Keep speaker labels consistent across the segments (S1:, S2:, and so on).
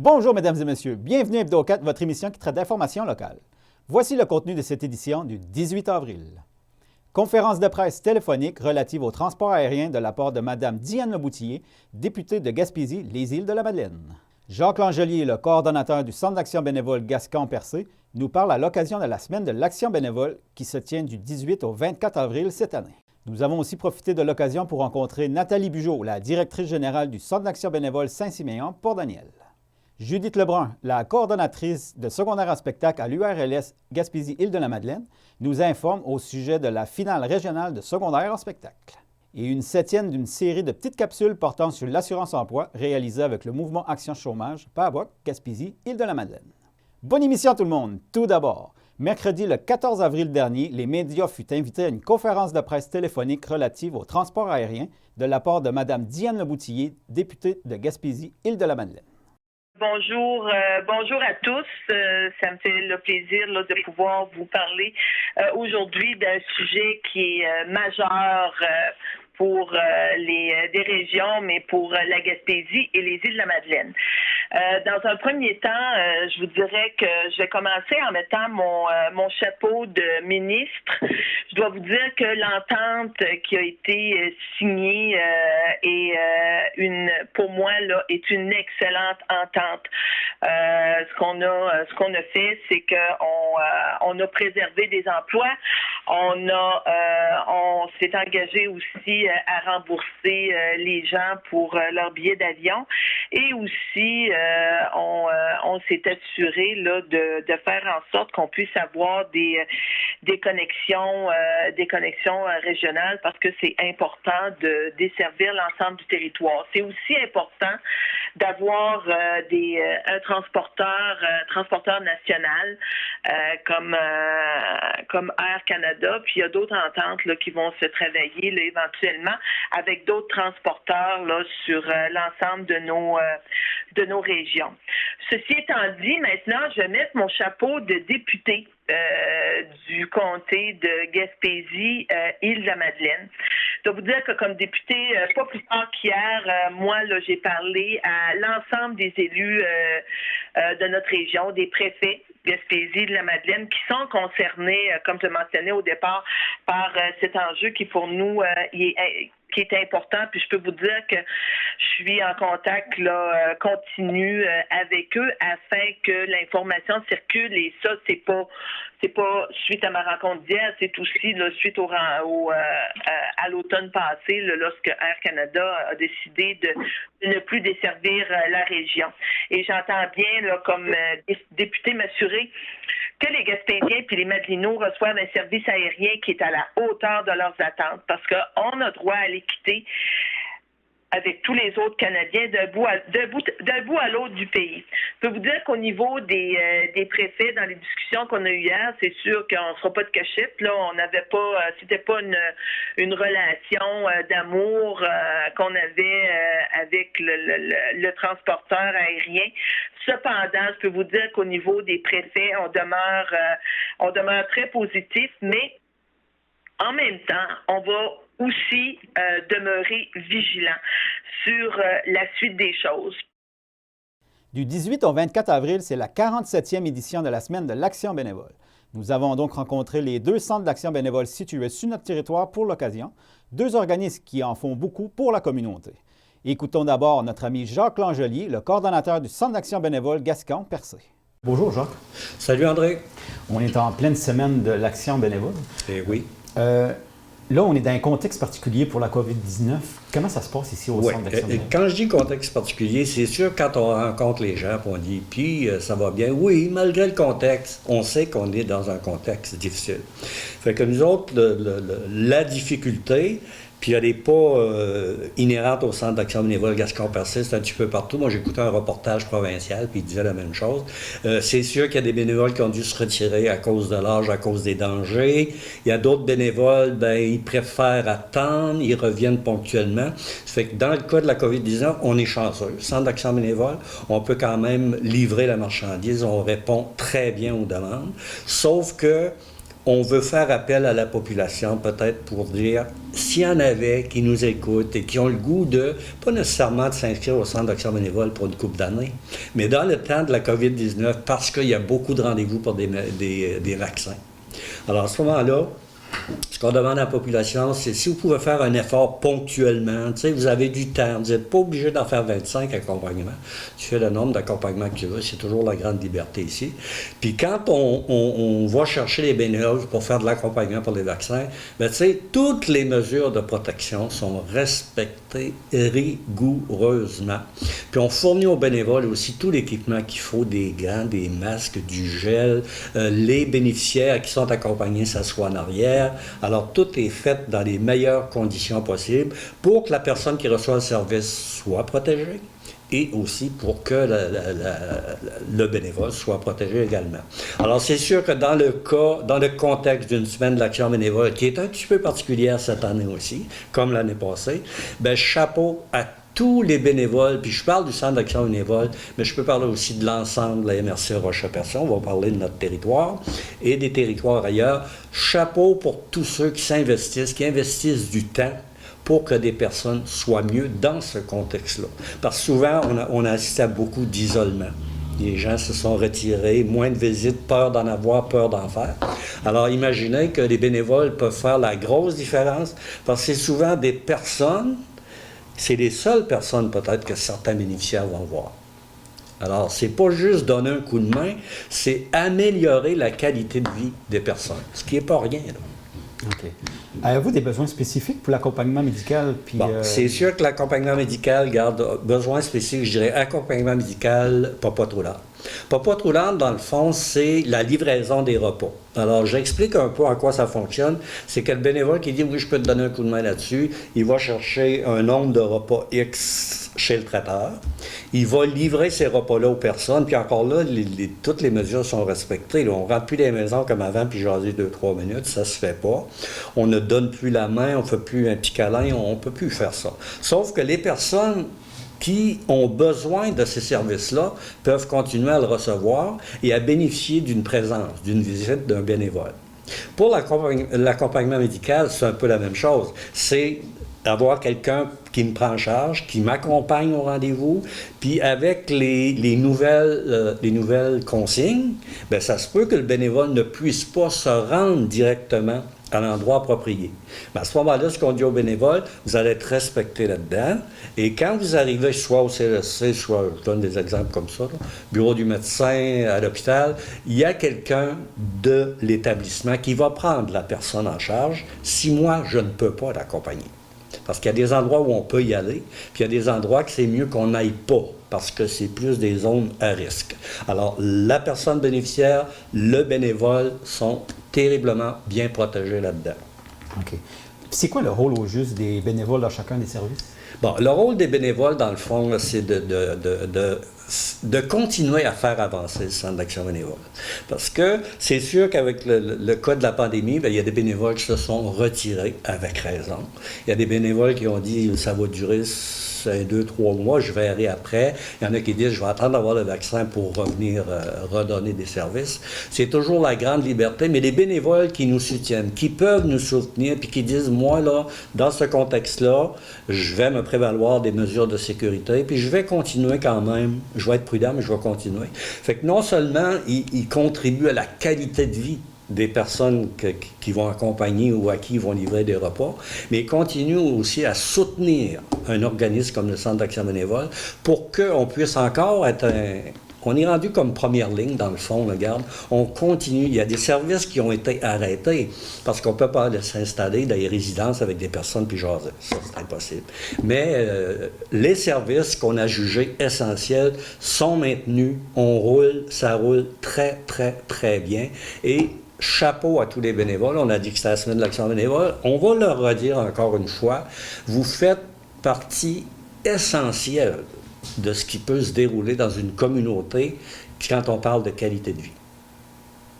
S1: Bonjour mesdames et messieurs, bienvenue à Hebdo4, votre émission qui traite d'informations locales. Voici le contenu de cette édition du 18 avril. Conférence de presse téléphonique relative au transport aérien de la part de Mme Diane Leboutillier, députée de Gaspésie, les Îles-de-la-Madeleine. Jacques Langelier, le coordonnateur du Centre d'action bénévole Gascon-Percé, nous parle à l'occasion de la semaine de l'action bénévole qui se tient du 18 au 24 avril cette année. Nous avons aussi profité de l'occasion pour rencontrer Nathalie Bugeaud, la directrice générale du Centre d'action bénévole Saint-Siméon, Port-Daniel. Judith Lebrun, la coordonnatrice de secondaire en spectacle à l'URLS Gaspésie-Îles-de-la-Madeleine, nous informe au sujet de la finale régionale de secondaire en spectacle. Et une septième d'une série de petites capsules portant sur l'assurance-emploi réalisée avec le mouvement Action Chômage, PABOC, Gaspésie-Îles-de-la-Madeleine. Bonne émission tout le monde! Tout d'abord, mercredi le 14 avril dernier, les médias furent invités à une conférence de presse téléphonique relative au transport aérien de la part de Mme Diane Leboutillier, députée de Gaspésie-Îles-de-la-Madeleine.
S2: Bonjour, bonjour à tous. Ça me fait le plaisir de pouvoir vous parler aujourd'hui d'un sujet qui est majeur pour des régions, mais pour la Gaspésie et les Îles-de-la-Madeleine. Dans un premier temps, je vous dirais que je vais commencer en mettant mon chapeau de ministre. Je dois vous dire que l'entente qui a été signée pour moi est une excellente entente. Ce qu'on a fait, c'est qu'on a préservé des emplois. On s'est engagé aussi à rembourser les gens pour leur billet d'avion et aussi on s'est assuré de faire en sorte qu'on puisse avoir des connexions régionales parce que c'est important de desservir l'ensemble du territoire. C'est aussi important d'avoir un transporteur national comme Air Canada, puis il y a d'autres ententes qui vont se travailler éventuellement avec d'autres transporteurs sur l'ensemble de nos régions. Ceci étant dit, maintenant, je vais mettre mon chapeau de député du comté de Gaspésie, Îles-de-la-Madeleine. Je dois vous dire que comme député, pas plus tard qu'hier, moi, j'ai parlé à l'ensemble des élus de notre région, des préfets Gaspésie, de la Madeleine, qui sont concernés, comme je mentionnais au départ, par cet enjeu qui pour nous qui est important. Puis je peux vous dire que je suis en contact continu avec eux afin que l'information circule. Et ça, c'est pas suite à ma rencontre d'hier, c'est aussi suite à l'automne passé, lorsque Air Canada a décidé de ne plus desservir la région. Et j'entends bien, comme député, m'assurer que les Gaspésiens et les Madelinots reçoivent un service aérien qui est à la hauteur de leurs attentes, parce qu'on a droit à l'équité avec tous les autres Canadiens d'un bout à l'autre du pays. Je peux vous dire qu'au niveau des préfets, dans les discussions qu'on a eues hier, c'est sûr qu'on ne sera pas de cachette. On n'avait pas, c'était pas une relation d'amour qu'on avait avec le transporteur aérien. Cependant, je peux vous dire qu'au niveau des préfets, on demeure très positif, mais en même temps, on va aussi demeurer vigilant sur la suite des choses.
S1: Du 18 au 24 avril, c'est la 47e édition de la semaine de l'action bénévole. Nous avons donc rencontré les deux centres d'action bénévole situés sur notre territoire pour l'occasion, deux organismes qui en font beaucoup pour la communauté. Écoutons d'abord notre ami Jacques Langelier, le coordonnateur du Centre d'action bénévole Gascon-Percé. Bonjour Jacques.
S3: Salut André.
S1: On est en pleine semaine de l'action bénévole.
S3: Eh oui.
S1: Là, on est dans un contexte particulier pour la COVID-19. Comment ça se passe ici au Centre d'action bénévole?
S3: Quand je dis contexte particulier, c'est sûr quand on rencontre les gens, on dit « puis ça va bien ». Oui, malgré le contexte, on sait qu'on est dans un contexte difficile. Fait que nous autres, la difficulté, puis elle n'est pas inhérente au Centre d'action bénévole Gascon-Percé, c'est un petit peu partout. Moi, j'écoutais un reportage provincial, puis il disait la même chose. C'est sûr qu'il y a des bénévoles qui ont dû se retirer à cause de l'âge, à cause des dangers. Il y a d'autres bénévoles, ils préfèrent attendre, ils reviennent ponctuellement. Ça fait que dans le cas de la COVID-19, on est chanceux. Le Centre d'action bénévole, on peut quand même livrer la marchandise, on répond très bien aux demandes. Sauf que on veut faire appel à la population, peut-être pour dire, s'il s'il y en avait qui nous écoutent et qui ont le goût de, pas nécessairement de s'inscrire au Centre d'action bénévole pour une couple d'années, mais dans le temps de la COVID-19, parce qu'il y a beaucoup de rendez-vous pour des vaccins. Alors, à ce moment-là, ce qu'on demande à la population, c'est si vous pouvez faire un effort ponctuellement, tu sais, vous avez du temps, vous n'êtes pas obligé d'en faire 25 accompagnements. Tu fais le nombre d'accompagnements que tu veux, c'est toujours la grande liberté ici. Puis quand on va chercher les bénévoles pour faire de l'accompagnement pour les vaccins, bien, tu sais, toutes les mesures de protection sont respectées rigoureusement. Puis on fournit aux bénévoles aussi tout l'équipement qu'il faut, des gants, des masques, du gel. Les bénéficiaires qui sont accompagnés s'assoient en arrière. Alors, tout est fait dans les meilleures conditions possibles pour que la personne qui reçoit le service soit protégée et aussi pour que le bénévole soit protégé également. Alors, c'est sûr que dans le contexte d'une semaine de l'action bénévole, qui est un petit peu particulière cette année aussi, comme l'année passée, bien, chapeau à tous les bénévoles, puis je parle du Centre d'action bénévole, mais je peux parler aussi de l'ensemble de la MRC Roche-Percion, on va parler de notre territoire et des territoires ailleurs. Chapeau pour tous ceux qui s'investissent, qui investissent du temps pour que des personnes soient mieux dans ce contexte-là. Parce que souvent, on a assisté à beaucoup d'isolement. Les gens se sont retirés, moins de visites, peur d'en avoir, peur d'en faire. Alors, imaginez que les bénévoles peuvent faire la grosse différence, parce que c'est souvent des personnes. C'est les seules personnes, peut-être, que certains bénéficiaires vont voir. Alors, c'est pas juste donner un coup de main, c'est améliorer la qualité de vie des personnes, ce qui n'est pas rien, là.
S1: OK. Avez-vous des besoins spécifiques pour l'accompagnement médical? Puis,
S3: bon, c'est sûr que l'accompagnement médical garde besoin spécifique, je dirais accompagnement médical, pas trop lent. Pas trop lent, dans le fond, c'est la livraison des repas. Alors, j'explique un peu en quoi ça fonctionne. C'est que le bénévole qui dit « oui, je peux te donner un coup de main là-dessus », il va chercher un nombre de repas X chez le traiteur. Il va livrer ces repas-là aux personnes. Puis encore là, toutes les mesures sont respectées. Là, on ne rentre plus les maisons comme avant, puis jaser 2-3 minutes. Ça se fait pas. On ne donne plus la main, on ne fait plus un petit câlin. On ne peut plus faire ça. Sauf que les personnes qui ont besoin de ces services-là peuvent continuer à le recevoir et à bénéficier d'une présence, d'une visite d'un bénévole. Pour l'accompagnement médical, c'est un peu la même chose. C'est avoir quelqu'un qui me prend en charge, qui m'accompagne au rendez-vous, puis avec les nouvelles consignes, bien, ça se peut que le bénévole ne puisse pas se rendre directement à l'endroit approprié. Mais à ce moment-là, ce qu'on dit aux bénévoles, vous allez être respecté là-dedans, et quand vous arrivez soit au CLSC, soit, je donne des exemples comme ça, là, bureau du médecin, à l'hôpital, il y a quelqu'un de l'établissement qui va prendre la personne en charge si moi, je ne peux pas l'accompagner. Parce qu'il y a des endroits où on peut y aller, puis il y a des endroits que c'est mieux qu'on n'aille pas, parce que c'est plus des zones à risque. Alors, la personne bénéficiaire, le bénévole sont terriblement bien protégés là-dedans.
S1: OK. Puis c'est quoi le rôle au juste des bénévoles dans chacun des services? Bon,
S3: le rôle des bénévoles, dans le fond, là, c'est de continuer à faire avancer le Centre d'action bénévole. Parce que c'est sûr qu'avec le cas de la pandémie, bien, il y a des bénévoles qui se sont retirés avec raison. Il y a des bénévoles qui ont dit « ça va durer 2-3 mois, je verrai après ». Il y en a qui disent « je vais attendre d'avoir le vaccin pour revenir redonner des services ». C'est toujours la grande liberté, mais les bénévoles qui nous soutiennent, qui peuvent nous soutenir, puis qui disent « moi, là, dans ce contexte-là, je vais me prévaloir des mesures de sécurité, puis je vais continuer quand même. Je vais être prudent, mais je vais continuer. » Fait que non seulement ils contribuent à la qualité de vie des personnes qui vont accompagner ou à qui ils vont livrer des repas, mais ils continuent aussi à soutenir un organisme comme le Centre d'action bénévole pour qu'on puisse encore être on est rendu comme première ligne, dans le fond, regarde. On continue. Il y a des services qui ont été arrêtés parce qu'on ne peut pas s'installer dans les résidences avec des personnes puis jaser. Ça, c'est impossible. Mais les services qu'on a jugés essentiels sont maintenus. On roule, ça roule très, très, très bien. Et chapeau à tous les bénévoles. On a dit que c'était la semaine de l'action bénévole. On va leur redire encore une fois, vous faites partie essentielle de ce qui peut se dérouler dans une communauté quand on parle de qualité de vie.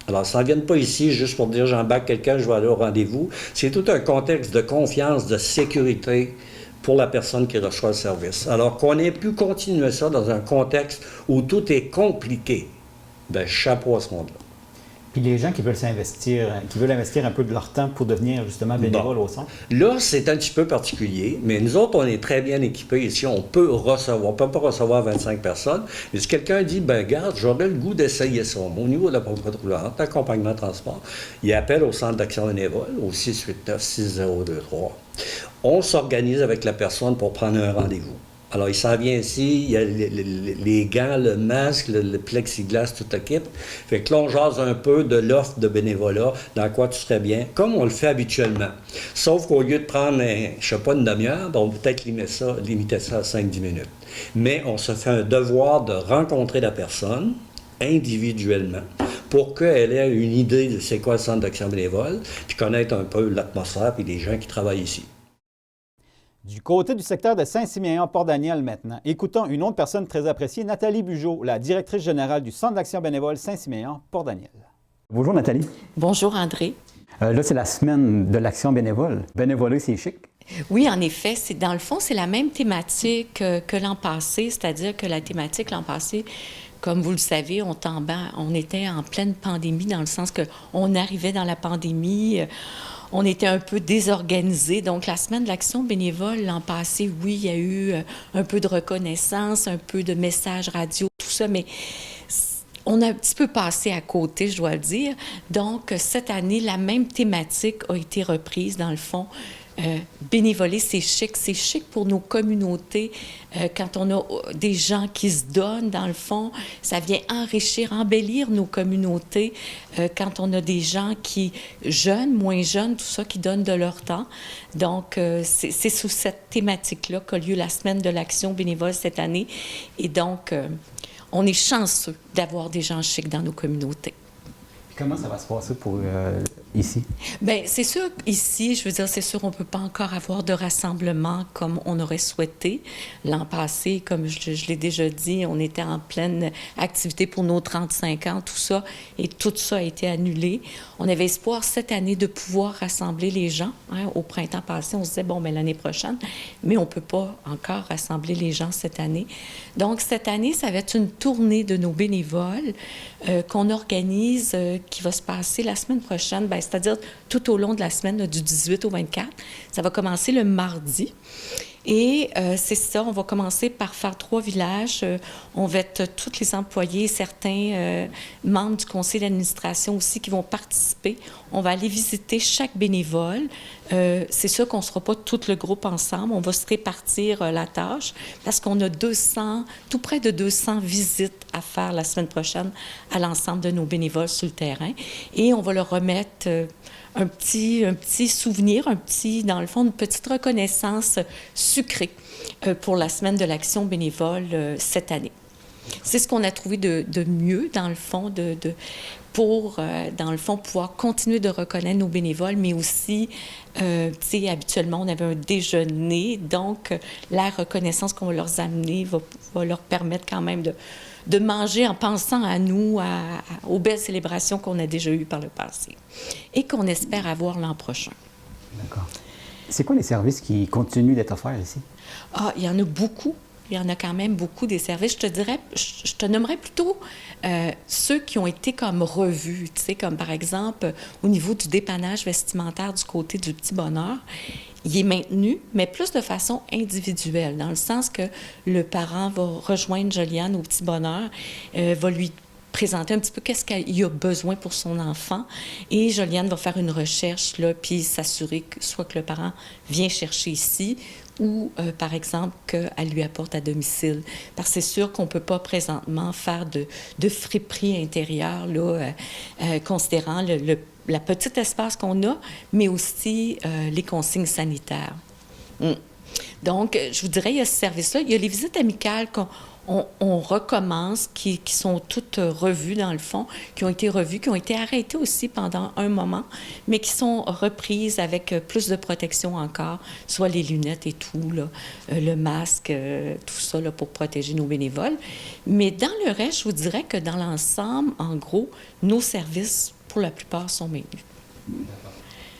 S3: Alors, ça ne vient pas ici juste pour dire j'embarque quelqu'un, je vais aller au rendez-vous. C'est tout un contexte de confiance, de sécurité pour la personne qui reçoit le service. Alors qu'on ait pu continuer ça dans un contexte où tout est compliqué, bien, chapeau à ce monde-là.
S1: Puis les gens qui veulent investir un peu de leur temps pour devenir justement bénévoles au centre?
S3: Là, c'est un petit peu particulier, mais nous autres, on est très bien équipés ici. On peut pas recevoir 25 personnes, mais si quelqu'un dit, ben garde, j'aurais le goût d'essayer ça. Au niveau de la propriété roulante, l'accompagnement de transport, il appelle au centre d'action bénévole, au 689-6023. On s'organise avec la personne pour prendre un rendez-vous. Alors, il s'en vient ici, il y a les gants, le masque, le plexiglas, toute l'équipe. Fait que là, on jase un peu de l'offre de bénévolat, dans quoi tu serais bien, comme on le fait habituellement. Sauf qu'au lieu de prendre, une demi-heure, on peut peut-être limiter ça à 5-10 minutes. Mais on se fait un devoir de rencontrer la personne individuellement pour qu'elle ait une idée de c'est quoi le centre d'action bénévole, puis connaître un peu l'atmosphère et les gens qui travaillent ici.
S1: Du côté du secteur de Saint-Siméon-Port-Daniel maintenant, écoutons une autre personne très appréciée, Nathalie Bugeaud, la directrice générale du Centre d'action bénévole Saint-Siméon-Port-Daniel.
S4: Bonjour Nathalie.
S5: Bonjour André.
S4: Là, c'est la semaine de l'action bénévole. Bénévoler, c'est chic.
S5: Oui, en effet, dans le fond, c'est la même thématique que l'an passé, c'est-à-dire que la thématique l'an passé, comme vous le savez, on était en pleine pandémie, dans le sens qu'on arrivait dans la pandémie, on était un peu désorganisés. Donc, la semaine de l'action bénévole l'an passé, oui, il y a eu un peu de reconnaissance, un peu de messages radio, tout ça, mais on a un petit peu passé à côté, je dois le dire. Donc, cette année, la même thématique a été reprise, dans le fond. Bénévoler, c'est chic. C'est chic pour nos communautés. Quand on a des gens qui se donnent, dans le fond, ça vient enrichir, embellir nos communautés. Quand on a des gens qui, jeunes, moins jeunes, tout ça, qui donnent de leur temps. Donc, c'est sous cette thématique-là qu'a lieu la semaine de l'action bénévole cette année. Et donc, on est chanceux d'avoir des gens chics dans nos communautés.
S4: Comment ça va se passer pour ici?
S5: Bien, c'est sûr, ici, je veux dire, c'est sûr, on ne peut pas encore avoir de rassemblement comme on aurait souhaité. L'an passé, comme je l'ai déjà dit, on était en pleine activité pour nos 35 ans, tout ça, et tout ça a été annulé. On avait espoir cette année de pouvoir rassembler les gens. Hein. Au printemps passé, on se disait, bon, bien, l'année prochaine, mais on ne peut pas encore rassembler les gens cette année. Donc, cette année, ça va être une tournée de nos bénévoles qu'on organise, qui va se passer la semaine prochaine, bien, c'est-à-dire tout au long de la semaine, du 18 au 24. Ça va commencer le mardi. Et c'est ça, on va commencer par faire 3 villages. On va être tous les employés, certains membres du conseil d'administration aussi qui vont participer. On va aller visiter chaque bénévole. C'est sûr qu'on ne sera pas tout le groupe ensemble. On va se répartir la tâche parce qu'on a tout près de 200 visites à faire la semaine prochaine à l'ensemble de nos bénévoles sur le terrain. Et on va leur remettre un petit souvenir, dans le fond, une petite reconnaissance sucrée pour la semaine de l'action bénévole cette année. C'est ce qu'on a trouvé de mieux, dans le fond, pour, dans le fond, pouvoir continuer de reconnaître nos bénévoles, mais aussi, tu sais, habituellement, on avait un déjeuner, donc la reconnaissance qu'on va leur amener va leur permettre quand même de manger en pensant à nous, aux belles célébrations qu'on a déjà eues par le passé et qu'on espère avoir l'an prochain.
S4: D'accord. C'est quoi les services qui continuent d'être offerts ici?
S5: Ah, il y en a beaucoup. Il y en a quand même beaucoup des services. Je te nommerais plutôt ceux qui ont été comme revus, tu sais, comme par exemple au niveau du dépannage vestimentaire du côté du Petit Bonheur. Il est maintenu, mais plus de façon individuelle, dans le sens que le parent va rejoindre Joliane au Petit Bonheur, va lui présenter un petit peu qu'est-ce qu'il a besoin pour son enfant. Et Joliane va faire une recherche, là, puis s'assurer que soit que le parent vient chercher ici ou, par exemple, qu'elle lui apporte à domicile. Parce que c'est sûr qu'on ne peut pas présentement faire de friperie intérieure, là, considérant la petite espace qu'on a, mais aussi les consignes sanitaires. Donc, je vous dirais, il y a ce service-là. Il y a les visites amicales qu'on recommence, qui sont toutes revues dans le fond, qui ont été revues, qui ont été arrêtées aussi pendant un moment, mais qui sont reprises avec plus de protection encore, soit les lunettes et tout, là, le masque, tout ça là, pour protéger nos bénévoles. Mais dans le reste, je vous dirais que dans l'ensemble, en gros, nos services, pour la plupart, sont maintenus.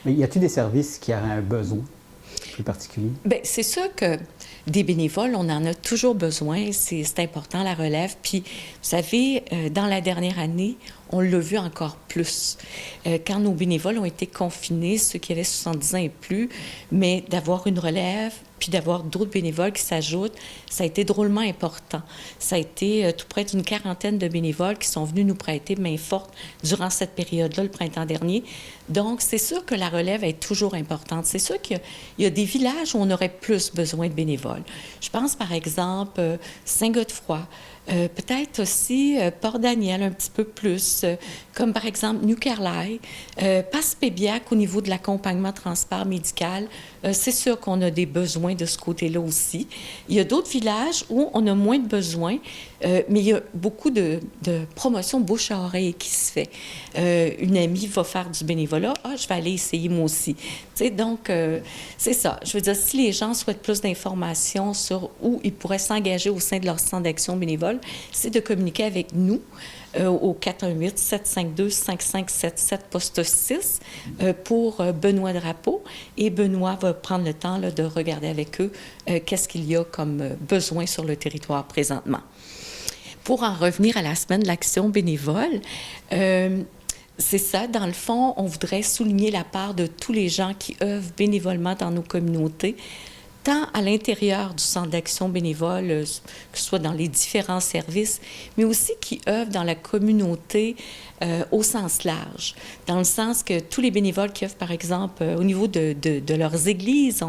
S4: Mais y a-t-il des services qui auraient un besoin plus particulier? Bien,
S5: c'est sûr que des bénévoles, on en a toujours besoin. C'est important, la relève. Puis, vous savez, dans la dernière année, on l'a vu encore plus. Quand nos bénévoles ont été confinés, ceux qui avaient 70 ans et plus, mais d'avoir une relève, puis d'avoir d'autres bénévoles qui s'ajoutent, ça a été drôlement important. Ça a été tout près d'une quarantaine de bénévoles qui sont venus nous prêter main forte durant cette période-là, le printemps dernier. Donc, c'est sûr que la relève est toujours importante. C'est sûr qu'il y a des villages où on aurait plus besoin de bénévoles. Je pense, par exemple, Saint-Godefroy, peut-être aussi Port-Daniel un petit peu plus, comme par exemple New Carlisle, Passepébiac au niveau de l'accompagnement transport médical. C'est sûr qu'on a des besoins de ce côté-là aussi. Il y a d'autres villages où on a moins de besoins, mais il y a beaucoup de promotion bouche à oreille qui se fait. Une amie va faire du bénévolat, je vais aller essayer moi aussi. Tu sais, donc, c'est ça. Je veux dire, si les gens souhaitent plus d'informations sur où ils pourraient s'engager au sein de leur centre d'action bénévole, c'est de communiquer avec nous au 418-752-5577 poste 6 pour Benoît Drapeau. Et Benoît va prendre le temps là, de regarder avec eux qu'est-ce qu'il y a comme besoin sur le territoire présentement. Pour en revenir à la semaine de l'action bénévole, c'est ça, dans le fond, on voudrait souligner la part de tous les gens qui œuvrent bénévolement dans nos communautés, tant à l'intérieur du centre d'action bénévole, que ce soit dans les différents services, mais aussi qui œuvrent dans la communauté au sens large, dans le sens que tous les bénévoles qui œuvrent, par exemple, au niveau de leurs églises,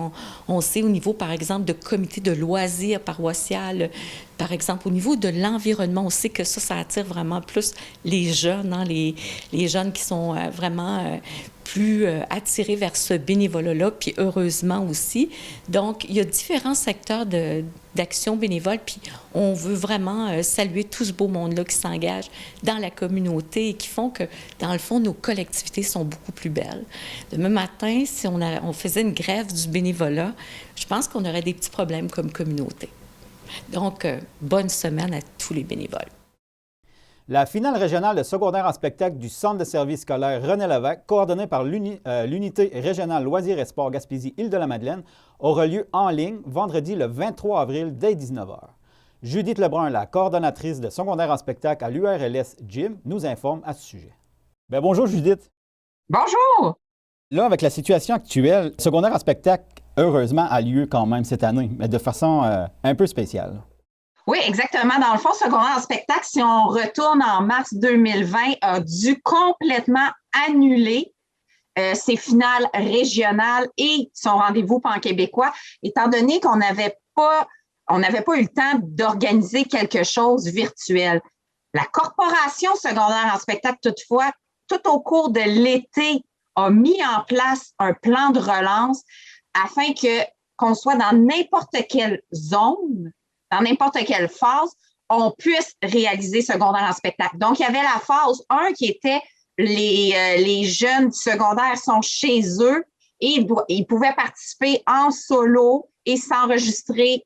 S5: on sait au niveau, par exemple, de comités de loisirs paroissiales, par exemple, au niveau de l'environnement, on sait que ça attire vraiment plus les jeunes, hein, les jeunes qui sont vraiment plus attirés vers ce bénévolat-là, puis heureusement aussi. Donc, il y a différents secteurs d'action bénévole, puis on veut vraiment saluer tout ce beau monde-là qui s'engage dans la communauté et qui font que, dans le fond, nos collectivités sont beaucoup plus belles. Demain matin, si on faisait une grève du bénévolat, je pense qu'on aurait des petits problèmes comme communauté. Donc, bonne semaine à tous les bénévoles.
S1: La finale régionale de secondaire en spectacle du Centre de services scolaire René Lévesque, coordonnée par l'Unité régionale loisirs et sports Gaspésie-Île-de-la-Madeleine, aura lieu en ligne vendredi le 23 avril dès 19h. Judith Lebrun, la coordonnatrice de secondaire en spectacle à l'URLS Gym, nous informe à ce sujet. Bien, bonjour Judith.
S6: Bonjour!
S1: Là, avec la situation actuelle, secondaire en spectacle, heureusement, a lieu quand même cette année, mais de façon un peu spéciale.
S6: Oui, exactement. Dans le fond, secondaire en spectacle, si on retourne en mars 2020, a dû complètement annuler ses finales régionales et son rendez-vous pan-québécois, étant donné qu'on n'avait pas eu le temps d'organiser quelque chose virtuel. La Corporation secondaire en spectacle, toutefois, tout au cours de l'été, a mis en place un plan de relance afin qu'on soit dans n'importe quelle zone, dans n'importe quelle phase, on puisse réaliser secondaire en spectacle. Donc, il y avait la phase 1 qui était les jeunes du secondaire sont chez eux et ils pouvaient participer en solo et s'enregistrer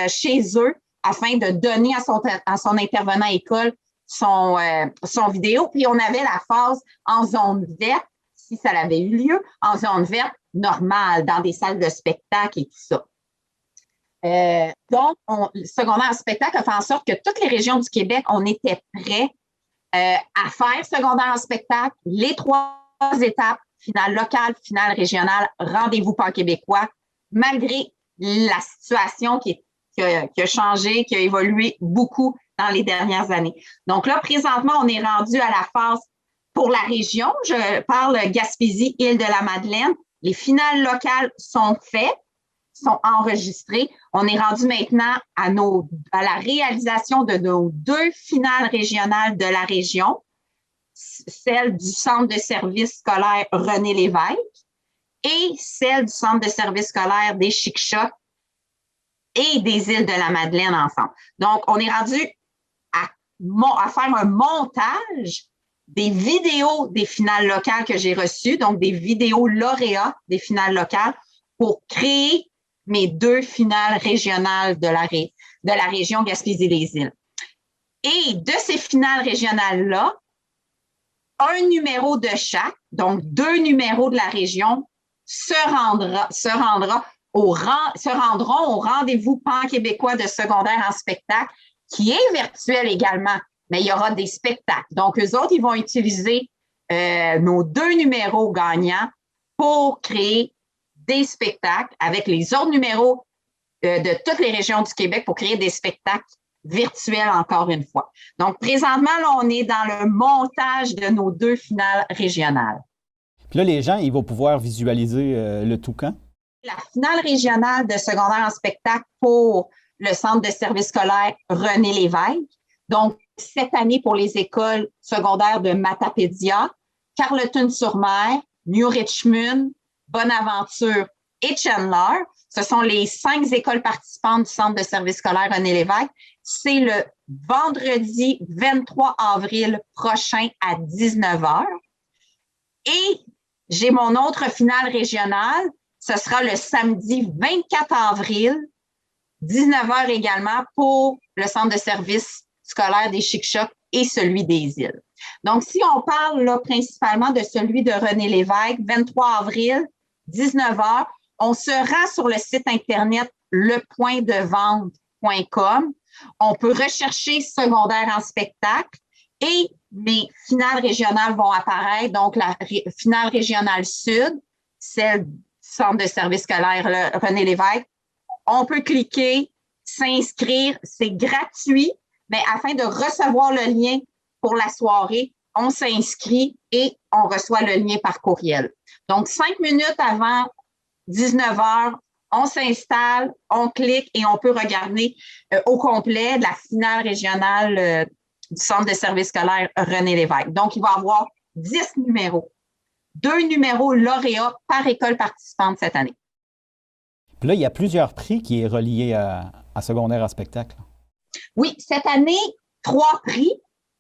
S6: chez eux afin de donner à son intervenant école son vidéo. Puis, on avait la phase en zone verte, si ça avait eu lieu, en zone verte normale, dans des salles de spectacle et tout ça. Donc, le secondaire en spectacle a fait en sorte que toutes les régions du Québec, on était prêts à faire secondaire en spectacle, les 3 étapes, finale locale, finale régionale, rendez-vous pan-québécois, malgré la situation qui a changé, qui a évolué beaucoup dans les dernières années. Donc là, présentement, on est rendu à la phase pour la région. Je parle Gaspésie, Île-de-la-Madeleine. Les finales locales sont faites, sont enregistrées. On est rendu maintenant à la réalisation de nos 2 finales régionales de la région, celle du Centre de services scolaires René Lévesque et celle du Centre de services scolaires des Chic-Chocs et des Îles-de-la-Madeleine ensemble. Donc, on est rendu à faire un montage des vidéos des finales locales que j'ai reçues, donc des vidéos lauréats des finales locales pour créer mes 2 finales régionales de la région Gaspésie-les-Îles. Et de ces finales régionales-là, un numéro de chaque, donc 2 numéros de la région, se rendront au rendez-vous pan-québécois de secondaire en spectacle, qui est virtuel également. mais il y aura des spectacles. Donc, eux autres, ils vont utiliser nos 2 numéros gagnants pour créer des spectacles avec les autres numéros de toutes les régions du Québec pour créer des spectacles virtuels encore une fois. Donc, présentement, là, on est dans le montage de nos 2 finales régionales.
S1: Puis là, les gens, ils vont pouvoir visualiser le tout quand?
S6: La finale régionale de secondaire en spectacle pour le Centre de services scolaires René Lévesque. Donc, cette année pour les écoles secondaires de Matapédia, Carleton-sur-Mer, New Richmond, Bonaventure et Chandler. Ce sont les 5 écoles participantes du Centre de services scolaires René Lévesque. C'est le vendredi 23 avril prochain à 19h. Et j'ai mon autre finale régionale. Ce sera le samedi 24 avril, 19h également, pour le Centre de services scolaires des Chic-Chocs et celui des Îles. Donc, si on parle là, principalement de celui de René Lévesque, 23 avril, 19h, on se rend sur le site Internet lepointdevente.com. On peut rechercher secondaire en spectacle et mes finales régionales vont apparaître. Donc, la finale régionale sud, celle du Centre de services scolaires René Lévesque. On peut cliquer, s'inscrire, c'est gratuit, mais afin de recevoir le lien pour la soirée, on s'inscrit et on reçoit le lien par courriel. Donc, 5 minutes avant 19h, on s'installe, on clique et on peut regarder au complet la finale régionale du Centre de services scolaires René Lévesque. Donc, il va y avoir 10 numéros, 2 numéros lauréats par école participante cette année.
S1: Puis là, il y a plusieurs prix qui est relié à secondaire en spectacle.
S6: Oui, cette année, 3 prix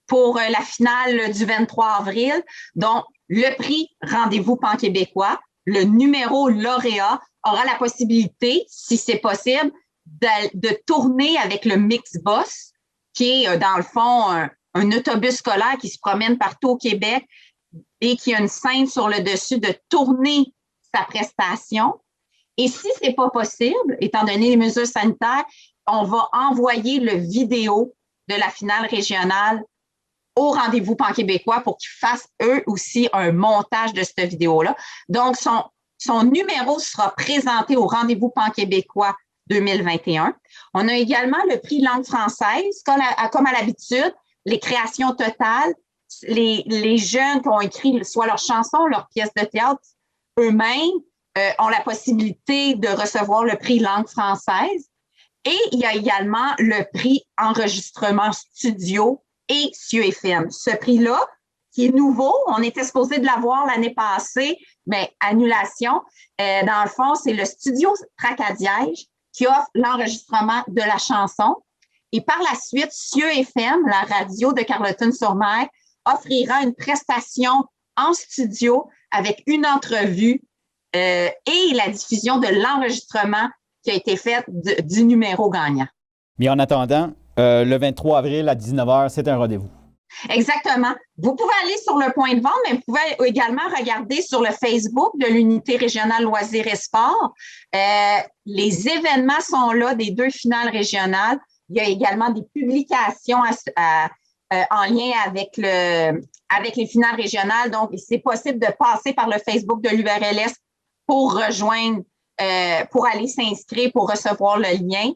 S6: pour la finale du 23 avril, dont le prix Rendez-vous Pan-Québécois, le numéro lauréat aura la possibilité, si c'est possible, de tourner avec le Mixbus, qui est dans le fond un autobus scolaire qui se promène partout au Québec et qui a une scène sur le dessus, de tourner sa prestation. Et si c'est pas possible, étant donné les mesures sanitaires, on va envoyer le vidéo de la finale régionale au Rendez-vous Pan-Québécois pour qu'ils fassent eux aussi un montage de cette vidéo-là. Donc, son numéro sera présenté au Rendez-vous Pan-Québécois 2021. On a également le prix langue française, comme à l'habitude, les créations totales, les jeunes qui ont écrit soit leurs chansons, leurs pièces de théâtre eux-mêmes ont la possibilité de recevoir le prix langue française. Et il y a également le prix enregistrement studio et Cieux FM. Ce prix-là, qui est nouveau, on était supposé de l'avoir l'année passée, mais annulation. Dans le fond, c'est le studio Tracadiège qui offre l'enregistrement de la chanson. Et par la suite, Cieux FM, la radio de Carleton-sur-Mer, offrira une prestation en studio avec une entrevue et la diffusion de l'enregistrement qui a été fait du numéro gagnant.
S1: Mais en attendant, le 23 avril à 19h, c'est un rendez-vous.
S6: Exactement. Vous pouvez aller sur le point de vente, mais vous pouvez également regarder sur le Facebook de l'Unité régionale loisirs et sports. Les événements sont là des 2 finales régionales. Il y a également des publications en lien avec les finales régionales. Donc, c'est possible de passer par le Facebook de l'URLS pour rejoindre, pour aller s'inscrire, pour recevoir le lien.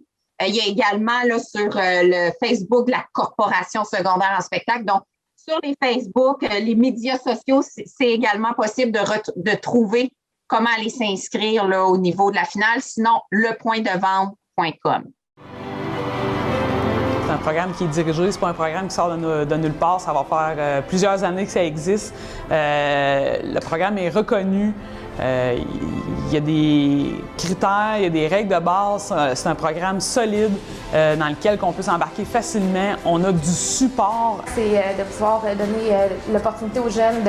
S6: Il y a également là, sur le Facebook de la Corporation secondaire en spectacle. Donc, sur les Facebook, les médias sociaux, c'est également possible de trouver comment aller s'inscrire là, au niveau de la finale. Sinon, lepointdevente.com.
S7: C'est un programme qui est dirigé, c'est pas un programme qui sort de nulle part. Ça va faire plusieurs années que ça existe. Le programme est reconnu. Il y a des critères, il y a des règles de base. C'est un programme solide dans lequel on peut s'embarquer facilement. On a du support.
S8: C'est de pouvoir donner l'opportunité aux jeunes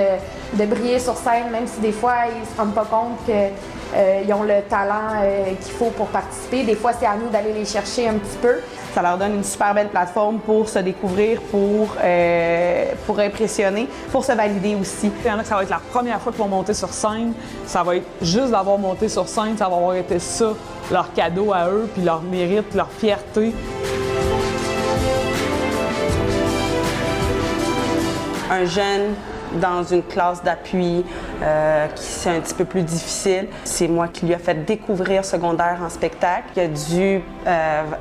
S8: de briller sur scène, même si des fois, ils ne se rendent pas compte qu'ils ont le talent qu'il faut pour participer. Des fois, c'est à nous d'aller les chercher un petit peu.
S9: Ça leur donne une super belle plateforme pour se découvrir, pour impressionner, pour se valider aussi.
S7: Il y en a que ça va être la première fois qu'ils vont monter sur scène. Ça va être juste d'avoir monté sur scène, ça va avoir été ça, leur cadeau à eux, puis leur mérite, leur fierté.
S9: un jeune dans une classe d'appui qui c'est un petit peu plus difficile. C'est moi qui lui ai fait découvrir secondaire en spectacle. Il a dû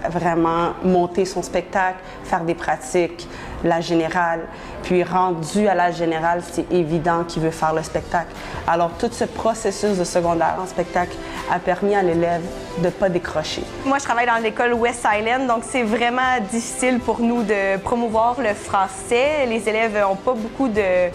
S9: vraiment monter son spectacle, faire des pratiques, la générale. Puis rendu à la générale, c'est évident qu'il veut faire le spectacle. Alors tout ce processus de secondaire en spectacle a permis à l'élève de ne pas décrocher.
S10: Moi, je travaille dans l'école West Island, donc c'est vraiment difficile pour nous de promouvoir le français. Les élèves n'ont pas beaucoup de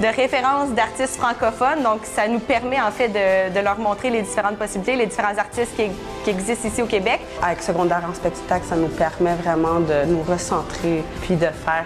S10: références d'artistes francophones, donc ça nous permet en fait de leur montrer les différentes possibilités, les différents artistes qui existent ici au Québec.
S9: Avec secondaire en spectacle, ça nous permet vraiment de nous recentrer puis de faire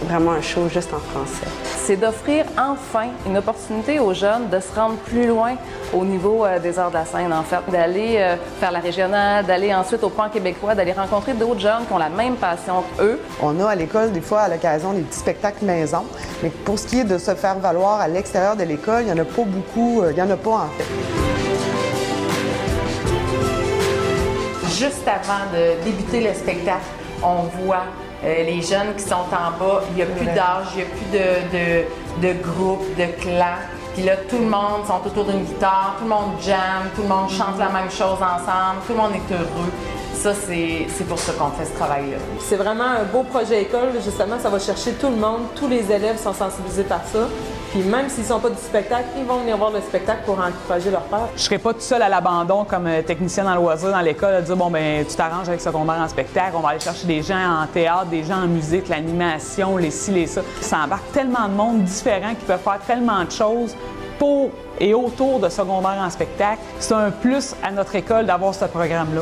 S9: vraiment un show juste en français.
S11: C'est d'offrir enfin une opportunité aux jeunes de se rendre plus loin au niveau des arts de la scène, en fait, d'aller faire la régionale, d'aller ensuite au Pan québécois, d'aller rencontrer d'autres jeunes qui ont la même passion qu'eux.
S12: On a à l'école, des fois, à l'occasion, des petits spectacles maison, mais pour ce qui est de se faire valoir à l'extérieur de l'école, il n'y en a pas beaucoup, il n'y en a pas en fait.
S11: Juste avant de débuter le spectacle, on voit les jeunes qui sont en bas, il n'y a plus d'âge, il n'y a plus de groupe, de clan. Puis là, tout le monde sont autour d'une guitare, tout le monde jam, tout le monde chante la même chose ensemble, tout le monde est heureux. Ça, c'est pour ça qu'on fait ce travail-là.
S13: C'est vraiment un beau projet école. Justement, ça va chercher tout le monde. Tous les élèves sont sensibilisés par ça. Puis même s'ils ne sont pas du spectacle, ils vont venir voir le spectacle pour encourager leur père.
S7: Je ne serai pas tout seul à l'abandon comme technicien dans le loisir dans l'école à dire bon ben tu t'arranges avec secondaire en spectacle, on va aller chercher des gens en théâtre, des gens en musique, l'animation, les ci, les ça. Ça embarque tellement de monde différent qui peuvent faire tellement de choses pour et autour de secondaire en spectacle. C'est un plus à notre école d'avoir ce programme-là.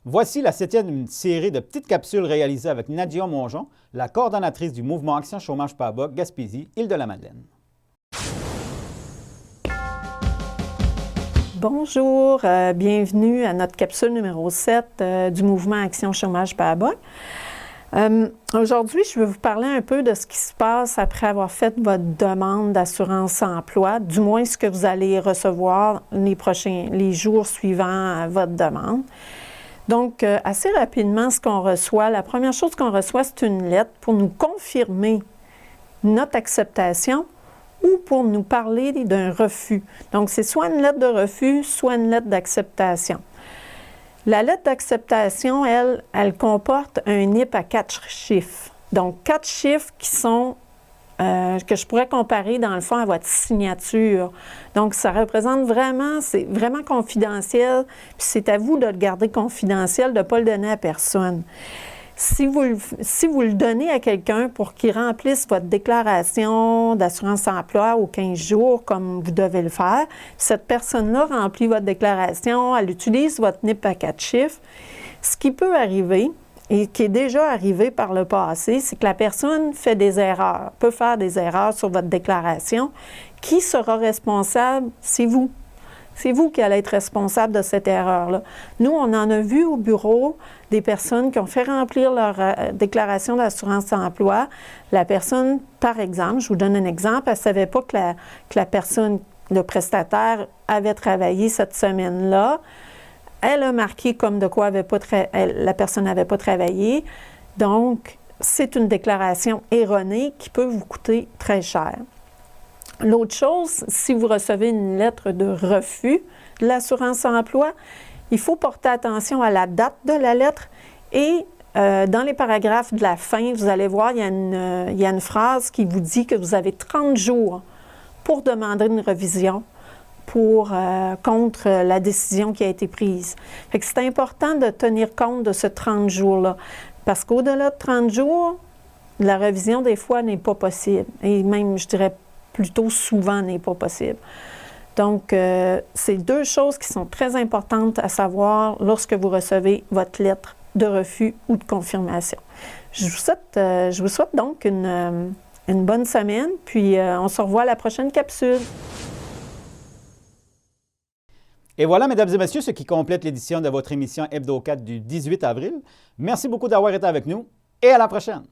S1: Voici la 7e série de petites capsules réalisées avec Nadia Mongeon, la coordonnatrice du mouvement Action Chômage Pas Bas, Gaspésie, Île-de-la-Madeleine.
S14: Bonjour, bienvenue à notre capsule numéro 7 du mouvement Action Chômage Pas Bas. Aujourd'hui, je vais vous parler un peu de ce qui se passe après avoir fait votre demande d'assurance-emploi, du moins ce que vous allez recevoir les jours suivant votre demande. Donc, assez rapidement, ce qu'on reçoit, la première chose qu'on reçoit, c'est une lettre pour nous confirmer notre acceptation ou pour nous parler d'un refus. Donc, c'est soit une lettre de refus, soit une lettre d'acceptation. La lettre d'acceptation, elle comporte un NIP à 4 chiffres. Donc, 4 chiffres qui sont que je pourrais comparer dans le fond à votre signature. Donc, ça représente vraiment, c'est vraiment confidentiel, puis c'est à vous de le garder confidentiel, de ne pas le donner à personne. Si vous le donnez à quelqu'un pour qu'il remplisse votre déclaration d'assurance-emploi aux 15 jours, comme vous devez le faire, cette personne-là remplit votre déclaration, elle utilise votre NIP à 4 chiffres. Ce qui peut arriver, et qui est déjà arrivé par le passé, c'est que la personne fait des erreurs, peut faire des erreurs sur votre déclaration. Qui sera responsable? C'est vous. C'est vous qui allez être responsable de cette erreur-là. Nous, on en a vu au bureau des personnes qui ont fait remplir leur déclaration d'assurance-emploi. La personne, par exemple, je vous donne un exemple, elle ne savait pas que la personne, le prestataire, avait travaillé cette semaine-là. Elle a marqué comme de quoi la personne n'avait pas travaillé. Donc, c'est une déclaration erronée qui peut vous coûter très cher. L'autre chose, si vous recevez une lettre de refus de l'assurance-emploi, il faut porter attention à la date de la lettre et dans les paragraphes de la fin, vous allez voir, il y a une phrase qui vous dit que vous avez 30 jours pour demander une révision contre la décision qui a été prise. Fait que c'est important de tenir compte de ce 30 jours-là, parce qu'au-delà de 30 jours, la révision, des fois, n'est pas possible. Et même, je dirais, plutôt souvent, n'est pas possible. Donc, c'est 2 choses qui sont très importantes à savoir lorsque vous recevez votre lettre de refus ou de confirmation. Je vous souhaite donc une bonne semaine, puis on se revoit à la prochaine capsule.
S1: Et voilà, mesdames et messieurs, ce qui complète l'édition de votre émission Hebdo 4 du 18 avril. Merci beaucoup d'avoir été avec nous et à la prochaine!